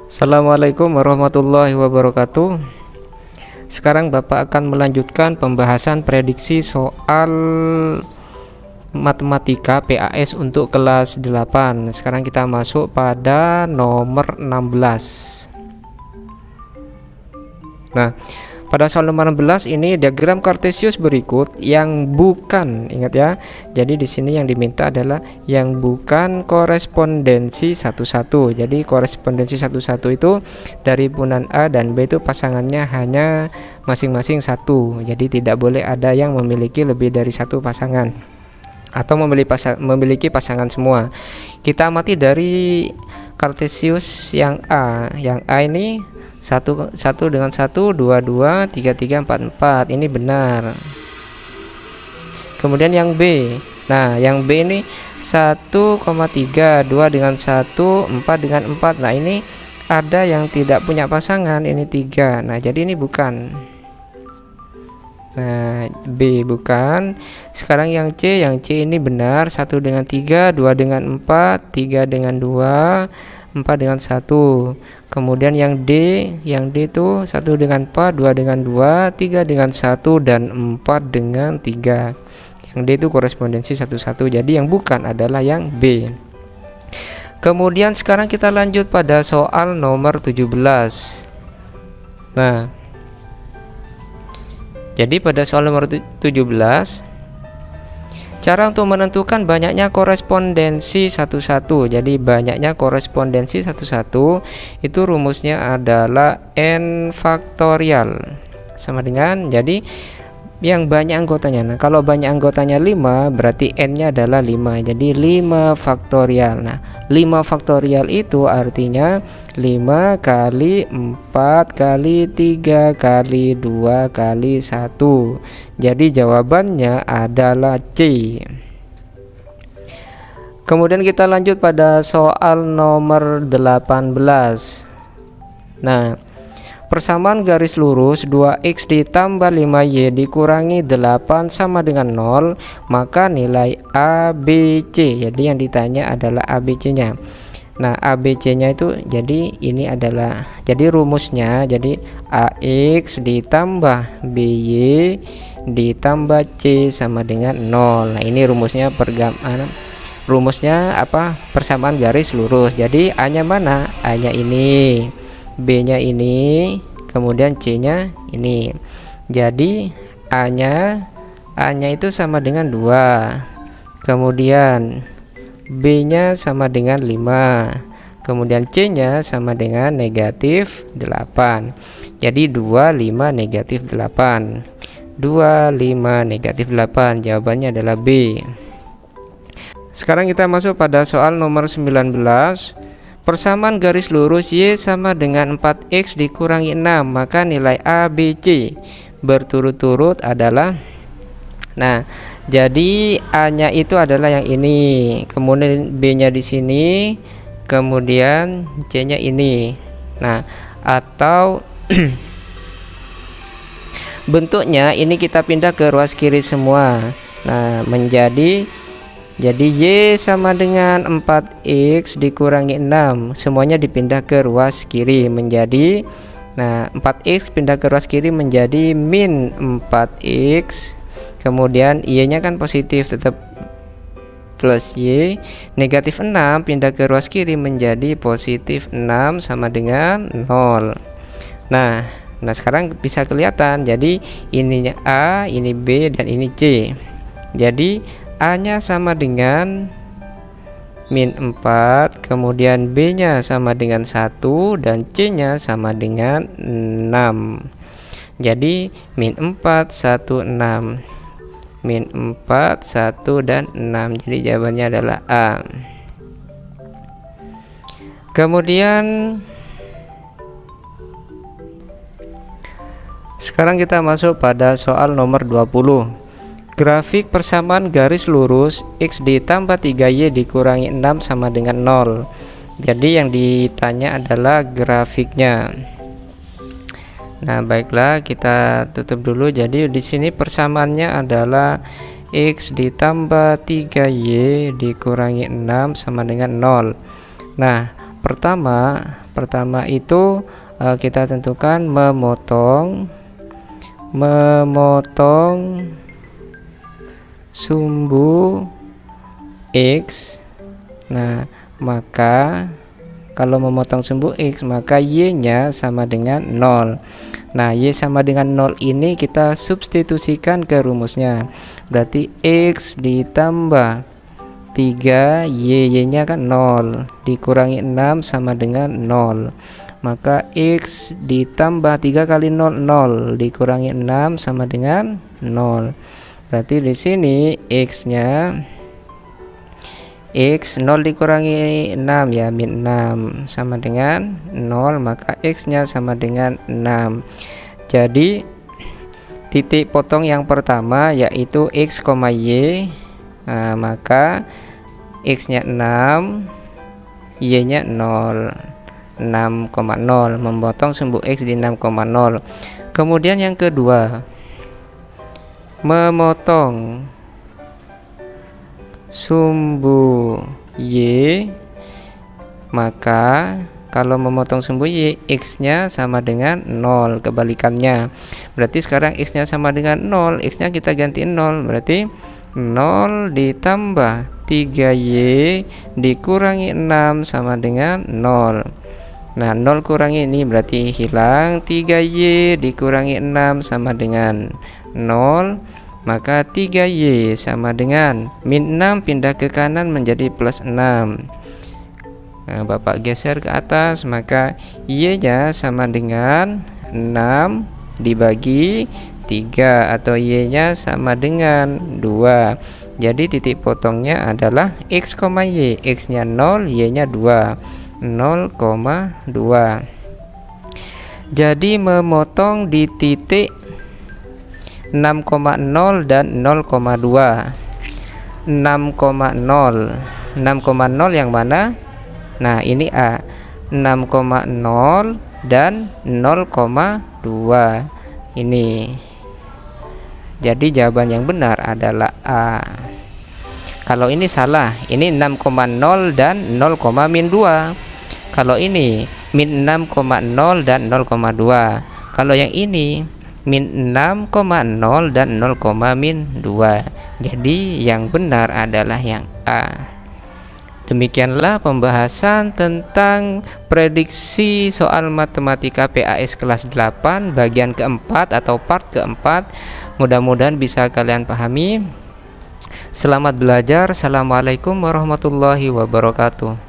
Assalamualaikum warahmatullahi wabarakatuh. Sekarang Bapak akan melanjutkan pembahasan prediksi soal matematika PAS untuk kelas 8. Sekarang kita masuk pada nomor 16. Nah, pada soal nomor 16 ini diagram kartesius berikut yang bukan, ingat ya. Jadi di sini yang diminta adalah yang bukan korespondensi satu-satu. Jadi korespondensi satu-satu itu dari bulan A dan B itu pasangannya hanya masing-masing satu. Jadi tidak boleh ada yang memiliki lebih dari satu pasangan atau memiliki pasangan semua. Kita amati dari kartesius yang A. Yang A ini 1 dengan 1, 2, 2, 3, 3, 4, 4. Ini benar. Kemudian yang B. Nah, yang B ini 1,3, 2 dengan 1, 4 dengan 4. Nah, ini ada yang tidak punya pasangan, ini 3. Nah, jadi ini bukan. Nah, B bukan. Sekarang yang C ini benar. 1 dengan 3, 2 dengan 4, 3 dengan 2, 4 dengan 1. Kemudian yang D itu 1 dengan 4, 2 dengan 2, 3 dengan 1 dan 4 dengan 3. Yang D itu korespondensi satu-satu. Jadi yang bukan adalah yang B. Kemudian sekarang kita lanjut pada soal nomor 17. Nah, jadi pada soal nomor 17, cara untuk menentukan banyaknya korespondensi satu-satu. Jadi banyaknya korespondensi satu-satu itu rumusnya adalah n faktorial sama dengan, jadi yang banyak anggotanya. Nah, kalau banyak anggotanya 5 berarti n-nya adalah 5. Jadi 5 faktorial. Nah, 5 faktorial itu artinya 5 kali 4 kali 3 kali 2 kali 1. Jadi jawabannya adalah C. Kemudian kita lanjut pada soal nomor 18. Nah, persamaan garis lurus 2x ditambah 5y dikurangi 8 sama dengan 0, maka nilai ABC. Jadi yang ditanya adalah ABC-nya. Nah, ABC-nya itu jadi ini adalah, jadi rumusnya jadi AX ditambah BY ditambah C sama dengan 0. Nah, ini rumusnya persamaan garis lurus. Jadi A-nya mana? A-nya ini, B-nya ini, kemudian C-nya ini. Jadi A-nya itu sama dengan 2. Kemudian B-nya sama dengan 5. Kemudian C-nya sama dengan negatif 8. Jadi 2, 5, negatif 8. 2, 5, negatif 8. Jawabannya adalah B. Sekarang kita masuk pada soal nomor 19. Persamaan garis lurus Y sama dengan 4X dikurangi 6, maka nilai ABC berturut-turut adalah, nah, jadi A-nya itu adalah yang ini, kemudian B-nya di sini, kemudian C-nya ini. Nah, atau bentuknya ini kita pindah ke ruas kiri semua. Nah, jadi Y sama dengan 4X dikurangi 6. Semuanya dipindah ke ruas kiri menjadi, nah, 4X pindah ke ruas kiri menjadi min 4X. Kemudian Y-nya kan positif, tetap plus Y. Negatif 6 pindah ke ruas kiri menjadi positif 6 sama dengan 0. Nah, sekarang bisa kelihatan. Jadi ininya A, ini B, dan ini C. Jadi A-nya sama dengan min 4, kemudian B-nya sama dengan 1, dan C-nya sama dengan 6. Jadi min 4, 1, 6. Min 4, 1, dan 6. Jadi jawabannya adalah A. Kemudian sekarang kita masuk pada soal nomor 20. Grafik persamaan garis lurus X ditambah 3Y dikurangi 6 sama dengan 0. Jadi yang ditanya adalah grafiknya. Nah, baiklah, kita tutup dulu. Jadi di sini persamaannya adalah X ditambah 3Y dikurangi 6 sama dengan 0. Nah, pertama itu kita tentukan memotong sumbu X. Nah, maka kalau memotong sumbu X, maka Y-nya sama dengan 0. Nah, Y sama dengan 0 ini kita substitusikan ke rumusnya. Berarti X ditambah 3, Y-nya kan 0, dikurangi 6 sama dengan 0. Maka X ditambah 3 kali 0, 0, dikurangi 6 sama dengan 0. Berarti di sini X-nya X 0 dikurangi 6 ya, min 6 sama dengan 0, maka X nya sama dengan 6. Jadi titik potong yang pertama yaitu X, Y. Nah, maka X nya 6, Y nya 0, 6,0, memotong sumbu X di 6,0. Kemudian yang kedua, memotong sumbu Y, maka kalau memotong sumbu Y, X nya sama dengan 0, kebalikannya. Berarti sekarang X nya sama dengan 0, X nya kita ganti 0, berarti 0 ditambah 3Y dikurangi 6 sama dengan 0. Nah, 0 kurangi ini berarti hilang, 3Y dikurangi 6 sama dengan 0. Maka 3Y sama dengan min 6 pindah ke kanan menjadi plus 6. Nah, Bapak geser ke atas, maka Y nya sama dengan 6 dibagi 3 atau Y nya sama dengan 2. Jadi titik potongnya adalah X, Y. X nya 0, Y nya 2, 0,2. Jadi memotong di titik 6,0 dan 0,2. 6,0 yang mana? Nah, ini A. 6,0 dan 0,2 ini. Jadi jawaban yang benar adalah A. Kalau ini salah, ini 6,0 dan 0,-2. Kalau ini min 6,0 dan 0,2. Kalau yang ini min 6,0 dan 0,-2. Jadi yang benar adalah yang A. Demikianlah pembahasan tentang prediksi soal matematika PAS kelas 8 bagian keempat atau part keempat. Mudah-mudahan bisa kalian pahami. Selamat belajar. Assalamualaikum warahmatullahi wabarakatuh.